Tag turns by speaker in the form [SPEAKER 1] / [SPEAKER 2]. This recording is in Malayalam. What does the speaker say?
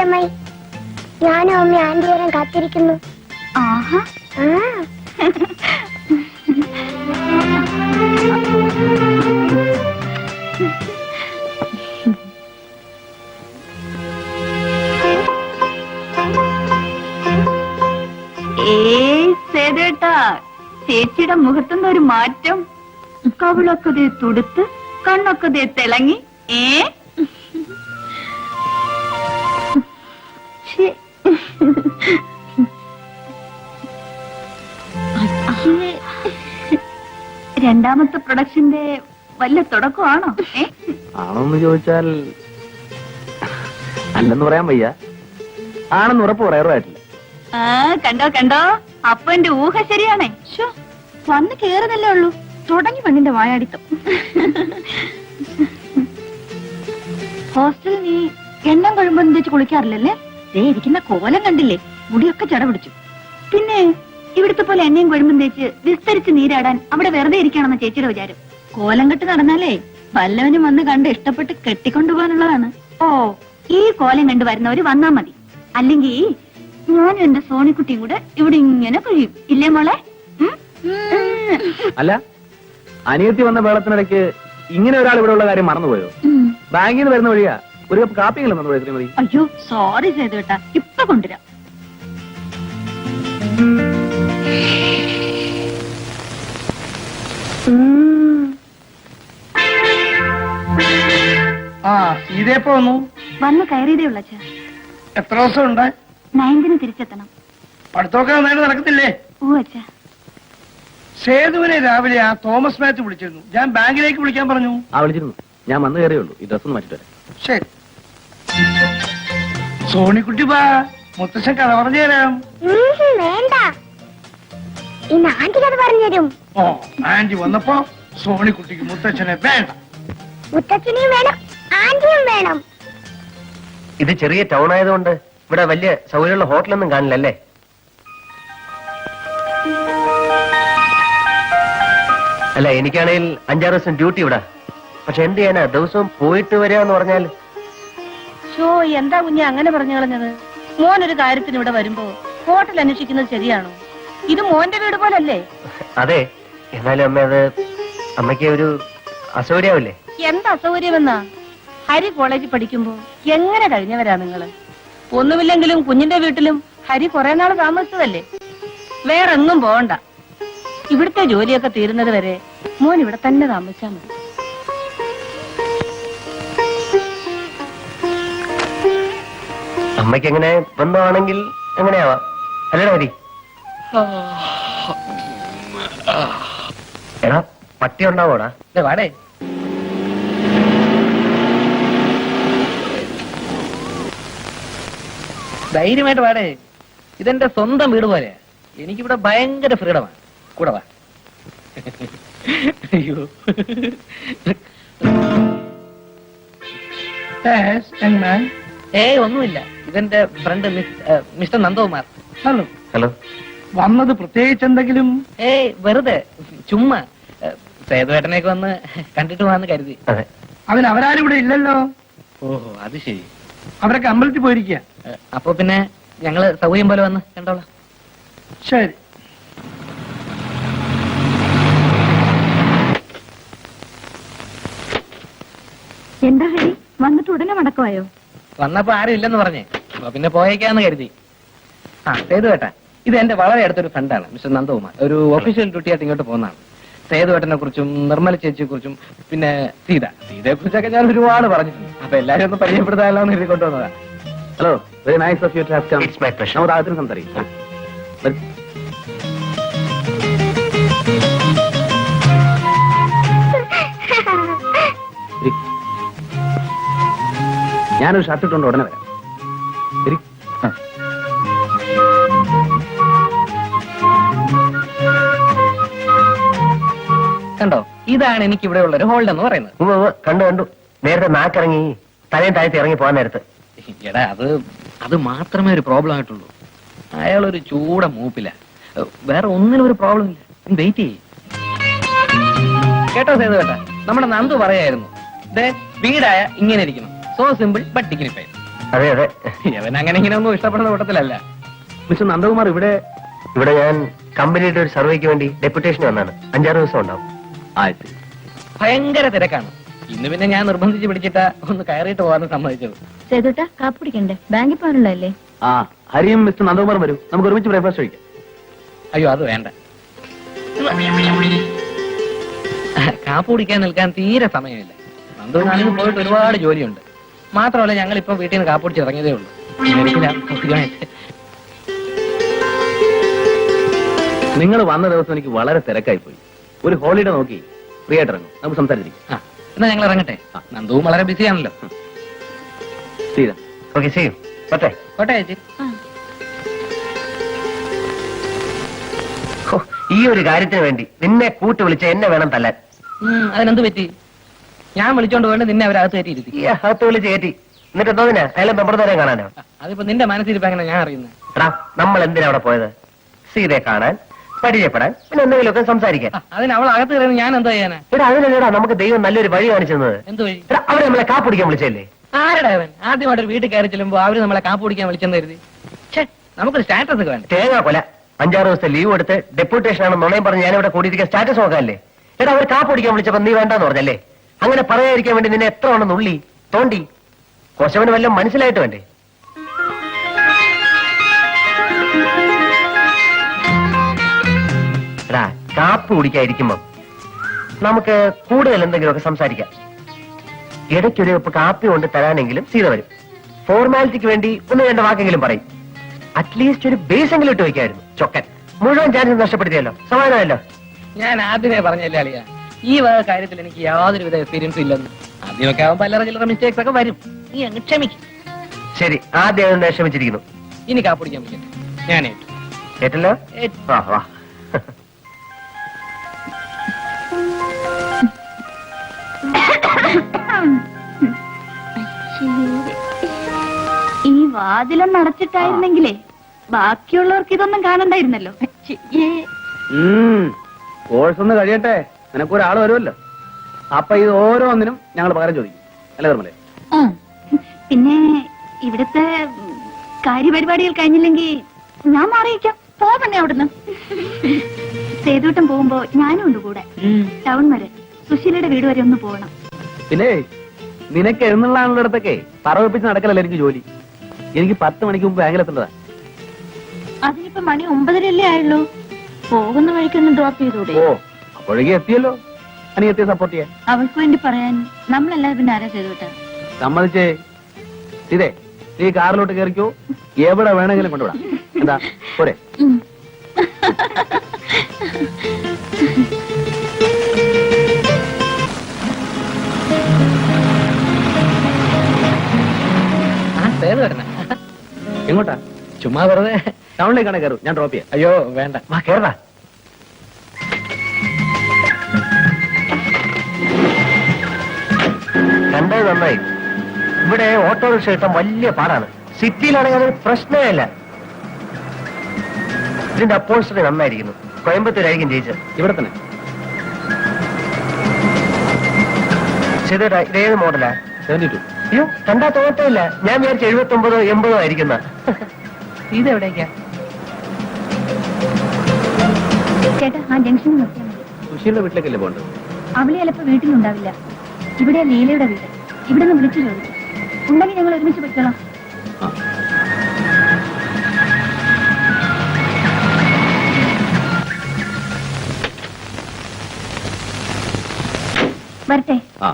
[SPEAKER 1] അമ്മായി. ഞാനും അമ്മ ആന്റിയേരം കാത്തിരിക്കുന്നു.
[SPEAKER 2] ആഹാ. സേതേട്ടാ, ചേച്ചിയുടെ മുഖത്തുനിന്ന് ഒരു മാറ്റം. കവിളൊക്കെ ദേ തുടുത്ത്, കണ്ണൊക്കെ ദേ തിളങ്ങി. രണ്ടാമത്തെ പ്രൊഡക്ഷന്റെ വല്ല തുടക്കമാണോ?
[SPEAKER 3] ആണോന്ന് ചോദിച്ചാൽ അല്ലെന്ന് പറയാൻ വയ്യ, ആണെന്ന് ഉറപ്പ് പറയാറുമായിട്ടില്ല.
[SPEAKER 2] കണ്ടോ കണ്ടോ, അപ്പൊ എന്റെ ഊഹ ശരിയാണേ. വന്ന് കേറുന്നല്ലേ ഉള്ളൂ, തുടങ്ങി പെണ്ണിന്റെ വായാടിത്തം. ഹോസ്റ്റലിൽ നീ എണ്ണം കഴിയുമ്പോൾ തേച്ച് കുളിക്കാറില്ലല്ലേ? ഇരിക്കുന്ന കോലം കണ്ടില്ലേ, മുടിയൊക്കെ ചട പിടിച്ചു. പിന്നെ ഇവിടുത്തെ പോലെ എണ്ണയും കൊഴുമ്പും തേച്ച് വിസ്തരിച്ച് നീരാടാൻ അവിടെ വെറുതെ ഇരിക്കണമെന്ന് ചേച്ചിയുടെ വിചാരം. കോലം കെട്ട് നടന്നാലേ വല്ലവനും വന്ന് കണ്ട് ഇഷ്ടപ്പെട്ട് കെട്ടിക്കൊണ്ടുപോകാനുള്ളതാണ്. ഓ, ഈ കോലം കണ്ടു വരുന്നവര് വന്നാ മതി. അല്ലെങ്കിൽ ഞാനും എന്റെ സോണിക്കുട്ടിയും കൂടെ ഇവിടെ ഇങ്ങനെ കഴിയും, ഇല്ലേ മോളെ?
[SPEAKER 3] അല്ല, അനിയത്തി വന്ന വേളത്തിനിടയ്ക്ക് ഇങ്ങനെ ഒരാൾ ഇവിടെ ഉള്ള കാര്യം മറന്നുപോയോ? ബാങ്കിൽ നിന്ന് വരുന്ന വഴിയാ ഒരു കപ്പ് കാപ്പിയെങ്കിലും തന്നു ശ്രീമതി.
[SPEAKER 2] അയ്യോ സോറി സേതുവേട്ടാ, ഇപ്പൊ കൊണ്ടുവരാം.
[SPEAKER 4] സീതയപ്പോ
[SPEAKER 2] വന്ന് കയറിയതേ ഉള്ള അച്ഛാ.
[SPEAKER 4] എത്ര ദിവസം ഉണ്ട്?
[SPEAKER 2] 9ന് തിരിച്ചെത്തണം.
[SPEAKER 4] പഠിത്തമൊക്കെ നന്നായിട്ട് നടക്കത്തില്ലേ?
[SPEAKER 2] ഓ അച്ഛാ.
[SPEAKER 4] സേതുവിനെ രാവിലെ ആ തോമസ് മാത്യു വിളിച്ചിരുന്നു. ഞാൻ ബാങ്കിലേക്ക് വിളിക്കാൻ പറഞ്ഞു.
[SPEAKER 3] വിളിച്ചിരുന്നു, ഞാൻ വന്നു കയറിയുള്ളൂ. ഈ ഡ്രസ് ഒന്ന് മാറ്റിട്ട് വരാം.
[SPEAKER 4] ശരി. സോണിക്കുട്ടി വാ, മുത്തശ്ശൻ കഥ പറഞ്ഞു തരാം.
[SPEAKER 1] വേണ്ട, ഇന്ന് ആന്റി കഥ പറഞ്ഞുതരും.
[SPEAKER 4] ഓ, ആന്റി വന്നപ്പോ സോണിക്കുട്ടിക്ക് മുത്തച്ഛനെ വേണ്ട.
[SPEAKER 1] മുത്തച്ഛനെയും വേണം, ആന്റിയും വേണം.
[SPEAKER 5] ഇത് ചെറിയ ടൗൺ ആയതുകൊണ്ട് ഇവിടെ വലിയ സൗകര്യമുള്ള ഹോട്ടലൊന്നും കാണില്ലല്ലേ? അല്ല, എനിക്കാണെങ്കിൽ 5-6 ദിവസം ഡ്യൂട്ടി ഇവിടെ. പക്ഷെ എന്ത് ചെയ്യാനാ, ദിവസവും പോയിട്ട് വരാന്ന് പറഞ്ഞാൽ.
[SPEAKER 6] എന്താ കുഞ്ഞെ അങ്ങനെ പറഞ്ഞു കളഞ്ഞത്? മോനൊരു കാര്യത്തിന് ഇവിടെ വരുമ്പോ ഹോട്ടൽ അന്വേഷിക്കുന്നത് ശരിയാണോ? ഇത് മോന്റെ വീട് പോലല്ലേ?
[SPEAKER 5] അതെ, എന്നാലും അമ്മ, അത് അമ്മയ്ക്ക് ഒരു അസൗകര്യാവില്ലേ?
[SPEAKER 6] എന്താ അസൗകര്യമെന്നാ? ഹരി കോളേജിൽ പഠിക്കുമ്പോ എങ്ങനെ കഴിഞ്ഞവരാ നിങ്ങള്? ഒന്നുമില്ലെങ്കിലും കുഞ്ഞിന്റെ വീട്ടിലും ഹരി കുറെ നാൾ താമസിച്ചതല്ലേ. വേറെങ്ങും പോകണ്ട. ഇവിടുത്തെ ജോലിയൊക്കെ തീരുന്നത് വരെ മോൻ ഇവിടെ തന്നെ താമസിച്ചാ മതി.
[SPEAKER 5] അമ്മയ്ക്ക് എങ്ങനെ ബന്ധമാണെങ്കിൽ എങ്ങനെയാവാം, അല്ലേടാ ഹരി? എടാ, പട്ടി ഉണ്ടാവോടാ?
[SPEAKER 7] വാടേ, ധൈര്യമായിട്ട് വാടേ. ഇതെന്റെ സ്വന്തം വീട് പോലെ. എനിക്കിവിടെ ഭയങ്കര ഫ്രീഡമാണ്. കൂടെ വാ. അയ്യോ, ഒന്നുമില്ല. ഇതെന്റെ front mister Nandakumar.
[SPEAKER 4] Hello.
[SPEAKER 5] Hello.
[SPEAKER 4] വന്നത് പ്രത്യേകിച്ച് എന്തെങ്കിലും?
[SPEAKER 7] വെറുതെ ചുമ്മാ സേതുവേട്ടനെയൊക്കെ വന്ന് കണ്ടിട്ട് പോവാന്ന് കരുതി.
[SPEAKER 4] അതിന് അവരാരും ഇവിടെ ഇല്ലല്ലോ.
[SPEAKER 7] ഓഹോ, അത് ശരി.
[SPEAKER 4] അവരൊക്കെ അമ്പലത്തിൽ പോയിരിക്കുക.
[SPEAKER 7] അപ്പൊ പിന്നെ ഞങ്ങള് സൗകര്യം പോലെ വന്ന് കണ്ടോളാം.
[SPEAKER 4] ശരി.
[SPEAKER 2] എന്താ ഹരി, വന്നിട്ട് ഉടനെ മടക്കമായോ?
[SPEAKER 7] വന്നപ്പോ ആരും ഇല്ലെന്ന് പറഞ്ഞേ, അപ്പൊ പിന്നെ പോയേക്കാന്ന് കരുതി. സേതുവേട്ട, ഇത് എന്റെ വളരെ അടുത്തൊരു ഫ്രണ്ടാണ്, മിസ്റ്റർ നന്ദകുമാർ. ഒരു ഒഫീഷ്യൽ ഡ്യൂട്ടി ആയിട്ട് ഇങ്ങോട്ട് പോകുന്നതാണ്. സേതുവേട്ടനെ കുറിച്ചും നിർമ്മല ചേച്ചിയെ കുറിച്ചും പിന്നെ സീതയെ കുറിച്ചൊക്കെ ഞാൻ ഒരുപാട് പറഞ്ഞിട്ടുണ്ട്. അപ്പൊ എല്ലാരും ഒന്ന് പരിചയപ്പെടുത്താമല്ലോ എന്ന് എഴുതി കൊണ്ടുവന്നതാ.
[SPEAKER 3] Hello, very nice of you to have come.
[SPEAKER 5] It's my pleasure.
[SPEAKER 3] നമുക്ക് ആദ്യം സംസാരിക്കാം. ഞാനൊരു ഷർട്ട് ഇട്ടുകൊണ്ട് ഉടനെ വരാം. ശരി.
[SPEAKER 7] കണ്ടോ, ഇതാണ് എനിക്ക് ഇവിടെ ഉള്ള ഒരു ഹോൾഡ് എന്ന് പറയുന്നത്.
[SPEAKER 5] കണ്ടു. നേരത്തെ നാക്കിറങ്ങി തലയും താഴ്ത്തി ഇറങ്ങി പോകാൻ നേരത്ത്.
[SPEAKER 7] എടാ, അത് മാത്രമേ ഒരു പ്രോബ്ലം ആയിട്ടുള്ളൂ. അയാളൊരു ചൂട മൂപ്പില്ല, വേറെ ഒന്നിനും ഒരു പ്രോബ്ലം ഇല്ല. വെയിറ്റ് ചെയ്യ്. കേട്ടോ സേതു കേട്ടാ, നമ്മുടെ നന്ദു പറയായിരുന്നു, വീടായ ഇങ്ങനെ ഇരിക്കണം, സോ സിമ്പിൾ ബട്ട് ഡിഗ്നിഫൈഡ്.
[SPEAKER 5] അതെ അതെ.
[SPEAKER 7] അവൻ അങ്ങനെ ഇങ്ങനെ ഒന്നും ഇഷ്ടപ്പെടുന്ന കൂട്ടത്തിലല്ല.
[SPEAKER 3] മിസ്റ്റർ നന്ദകുമാർ ഇവിടെ
[SPEAKER 5] ഇവിടെ ഞാൻ കമ്പനിയുടെ ഒരു സർവേക്ക് വേണ്ടി ഡെപ്യൂട്ടേഷൻ വന്നാണ്. 5-6 ദിവസം ഉണ്ടാവും.
[SPEAKER 3] ആയിട്ട്
[SPEAKER 7] ഭയങ്കര തിരക്കാണ്. ഇന്ന് പിന്നെ ഞാൻ നിർബന്ധിച്ച് പിടിച്ചിട്ട് ഒന്ന് കയറിയിട്ട് പോകാൻ സമ്മതിച്ചത്.
[SPEAKER 2] സേതുട്ടാ കാപ്പ് കുടിക്കണ്ടേ? ബാങ്കിൽ പോകാനുള്ളതല്ലേ?
[SPEAKER 3] ആ ഹരിയും മിസ്റ്റർ നന്ദകുമാറും വരൂ, നമുക്ക് ഒരുമിച്ച് ബ്രേക്ക്ഫാസ്റ്റ് കഴിക്കാം.
[SPEAKER 7] അയ്യോ അത് വേണ്ട. കാപ്പ് കുടിക്കാൻ നിൽക്കാൻ തീരെ സമയമില്ല. നന്ദുനാണെങ്കിൽ പോയിട്ട് ഒരുപാട് ജോലിയുണ്ട്. മാത്രമല്ല ഞങ്ങൾ ഇപ്പൊ വീട്ടിൽ നിന്ന് കാപ്പ് കുടിച്ച് ഇറങ്ങിയതേ ഉള്ളൂ.
[SPEAKER 3] നിങ്ങൾ വന്ന ദിവസം എനിക്ക് വളരെ തിരക്കായി പോയി. ഒരു ഹോളിഡേ നോക്കി ഫ്രീ ആയിട്ട് ഇറങ്ങും, നമുക്ക് സംസാരിച്ചിരിക്കും.
[SPEAKER 7] എന്നാ ഞങ്ങൾ ഇറങ്ങട്ടെ. നന്ദുവും വളരെ ബിസിയാണല്ലോ.
[SPEAKER 3] ചെയ്താ
[SPEAKER 5] ഓക്കെ ചെയ്യും. പറ്റേ
[SPEAKER 7] കോട്ടെ ചേച്ചി.
[SPEAKER 5] ഹോ, ഈ ഒരു കാര്യത്തിന് വേണ്ടി നിന്നെ കൂട്ടി വിളിച്ച എന്നെ വേണം തല്ലാൻ.
[SPEAKER 7] അതിനെന്ത് പറ്റി? ഞാൻ വിളിച്ചോണ്ട് പോയിട്ട് നിന്നെ അവരകത്ത് കയറ്റിയിരുത്തി.
[SPEAKER 5] ഈ അകത്ത് വിളിച്ച് കയറ്റി എന്നിട്ട് എന്തോന്നിനാ അയാളെ മെമ്പർമാരെ കാണാനോ?
[SPEAKER 7] അതിപ്പോ നിന്റെ മനസ്സിലിപ്പോ എങ്ങനെ ഞാൻ അറിയുന്നത്?
[SPEAKER 5] എടാ നമ്മൾ എന്തിനാ അവിടെ പോയത്? സീതയെ കാണാൻ, പരിചയപ്പെടാൻ, പിന്നെ എന്തെങ്കിലുമൊക്കെ സംസാരിക്കാൻ.
[SPEAKER 7] അതിന് അവൾ അകത്ത് കയറുന്നത് ഞാൻ എന്താ ചെയ്യാനാ?
[SPEAKER 5] എടാ അതിനല്ലേടാ നമുക്ക് ദൈവം നല്ലൊരു വഴി കാണിച്ചത്.
[SPEAKER 7] എന്ത് വഴി?
[SPEAKER 5] എടാ അവരെ നമ്മളെ കാപ്പിടിക്കാൻ വിളിച്ചല്ലേ?
[SPEAKER 7] ആരുടെ അവൻ? ആദ്യമായിട്ട് വീട്ടിൽ കയറി ചെല്ലുമ്പോ അവര് നമ്മളെ കാപ്പ് കുടിക്കാൻ വിളിച്ചെന്ന് കരുതി. ഛേ, നമുക്കൊരു സ്റ്റാറ്റസ് ഒക്കെ വേണ്ട.
[SPEAKER 5] തേങ്ങാ കൊല 5-6 ദിവസത്തെ ലീവ് എടുത്ത് ഡെപ്യൂട്ടേഷൻ ആണ് നുണയും പറഞ്ഞ് ഞാനിവിടെ കൂടിയിരിക്കാൻ സ്റ്റാറ്റസ് നോക്കാല്ലേ? എടാ അവർ കാപ്പിടിക്കാൻ വിളിച്ചപ്പോ നീ വേണ്ടെന്ന് പറഞ്ഞല്ലേ? അങ്ങനെ പറയാതിരിക്കാൻ വേണ്ടി നിന്നെ എത്ര വേണം നുള്ളി തോണ്ടി? കൊശവന് വല്ലതും മനസ്സിലായിട്ട് വേണ്ടേ? എടാ കാപ്പ് കുടിക്കാതിരിക്കുമ്പോ നമുക്ക് കൂടുതൽ എന്തെങ്കിലുമൊക്കെ സംസാരിക്കാം. ഇടയ്ക്കൊരു കപ്പ് കാപ്പി കൊണ്ട് തരാനെങ്കിലും സീത വരും. ഫോർമാലിറ്റിക്ക് വേണ്ടി 1-2 വാക്കെങ്കിലും പറയും. അറ്റ്ലീസ്റ്റ് ഒരു ബേസ് എങ്കിലും ഇട്ട് വയ്ക്കായിരുന്നു. ചൊക്കൻ മുഴുവൻ ചാൻസ് നഷ്ടപ്പെടുത്തിയല്ലോ. സമാധാനമല്ലോ.
[SPEAKER 7] ഞാൻ ആദ്യമേ പറഞ്ഞല്ലേ അളിയ, ഈ വക കാര്യത്തിൽ എനിക്ക് യാതൊരുവിധ എക്സ്പീരിയൻസും ഇല്ലെന്ന്. ആദ്യമൊക്കെ ആവുമ്പോ അല്ലറ ചില്ലറ മിസ്റ്റേക്സ് ഒക്കെ വരും. നീ അങ്ങ് ക്ഷമിക്കും.
[SPEAKER 5] ശരി, ആദ്യം ഒന്ന് ക്ഷമിച്ചിരിക്കുന്നു.
[SPEAKER 7] ഇനി കാപ്പിടിക്കാൻ പറ്റട്ടെ. ഞാനേ
[SPEAKER 5] കേട്ടല്ലോ? വാ വാ.
[SPEAKER 2] ഈ വാതിലൊന്ന് അടച്ചിട്ടായിരുന്നെങ്കിലേ ബാക്കിയുള്ളവർക്ക് ഇതൊന്നും കാണണ്ടായിരുന്നല്ലോ.
[SPEAKER 3] കോഴ്സ് ഒന്ന് കഴിയട്ടെ, നിനക്കൊരാൾ വരുമല്ലോ. അപ്പൊ ഇത് ഓരോന്നിനും ഞങ്ങൾ പകരം ചോദിക്കും, അല്ലേ നിർമ്മലേ?
[SPEAKER 2] പിന്നെ ഇവിടുത്തെ കാര്യപരിപാടികൾ കഴിഞ്ഞില്ലെങ്കിൽ ഞാൻ മാറിയിക്കാം. പോവണേ അവിടുന്ന്. സേതുവട്ടം പോകുമ്പോ ഞാനും ഉണ്ട് കൂടെ. ടൗൺ വരെ സുശീലയുടെ വീട് വരെ ഒന്ന് പോകണം.
[SPEAKER 3] പിന്നെ നിനക്ക് എഴുന്നള്ളാനുള്ളിടത്തൊക്കെ പറവപ്പിച്ച് നടക്കലല്ല എനിക്ക് ജോലി. എനിക്ക് 10 മണിക്ക് മുമ്പ് ബാങ്കിലെത്തേണ്ടതാ.
[SPEAKER 2] അതിനിപ്പോ മണി 9:30 ആയുള്ളൂ. പോകുന്ന വഴിക്കൊന്ന് ഡ്രോപ്പ് ചെയ്തൂടെ?
[SPEAKER 3] ഓ, അപ്പോഴേക്കും എത്തിയല്ലോ. അനിയത്തിയെ സപ്പോർട്ട് ചെയ്യാൻ
[SPEAKER 2] അവൾക്ക് വേണ്ടി പറയാൻ നമ്മളല്ലാതെ പിന്നെ ആരാ ചെയ്തുവിട്ടാ?
[SPEAKER 3] സമ്മതിച്ചേ. ഇതേ നീ കാറിലോട്ട് കയറിക്കോ, എവിടെ വേണമെങ്കിലും കൊണ്ടുവിടാം. എന്താ പോരെ? എങ്ങോട്ടാ?
[SPEAKER 7] ചുമ്മാ വെറുതെ
[SPEAKER 3] ടൗണിലേക്കാണ് കയറും, ഞാൻ ഡ്രോപ്പ് ചെയ്യാം.
[SPEAKER 7] അയ്യോ വേണ്ട.
[SPEAKER 5] വാ കേറടാ. കണ്ടത് നന്നായി. ഇവിടെ ഓട്ടോറിക്ഷ കിട്ടാൻ വലിയ പാടാണ്. സിറ്റിയിലാണെങ്കിൽ അതൊരു പ്രശ്നമേ അല്ല. ഇതിന്റെ അപ്പോൾസ്റ്ററി നന്നായിരിക്കുന്നു. കോയമ്പത്തൂരായിരിക്കും ജയിച്ചത്.
[SPEAKER 3] ഇവിടെ തന്നെ
[SPEAKER 5] ചെയ്തേട്ടാ. ഇതേത് മോഡലാ?
[SPEAKER 3] 72.
[SPEAKER 5] അയ്യോ കണ്ടാ തോറ്റമില്ല. ഞാൻ വിചാരിച്ച 79-80 ആയിരിക്കുന്ന.
[SPEAKER 7] ഇതെവിടേക്കാ?
[SPEAKER 2] ചേട്ടാ ആ ജംഗ്ഷനിൽ നിർത്തിയാൽ മതി.
[SPEAKER 3] സുശീലിന്റെ വീട്ടിലേക്കല്ലേ പോകേണ്ടത്?
[SPEAKER 2] അവളെ ചിലപ്പോ വീട്ടിലുണ്ടാവില്ല. ഇവിടെ ലീലയുടെ വീട്. ഇവിടെ നിന്ന് വിളിച്ചു ചോദിച്ചു. ഉണ്ടെങ്കിൽ ഞങ്ങൾ ഒരുമിച്ച് പൊയ്ക്കോളാം.
[SPEAKER 3] ആ.
[SPEAKER 2] വരട്ടെ.
[SPEAKER 3] ആ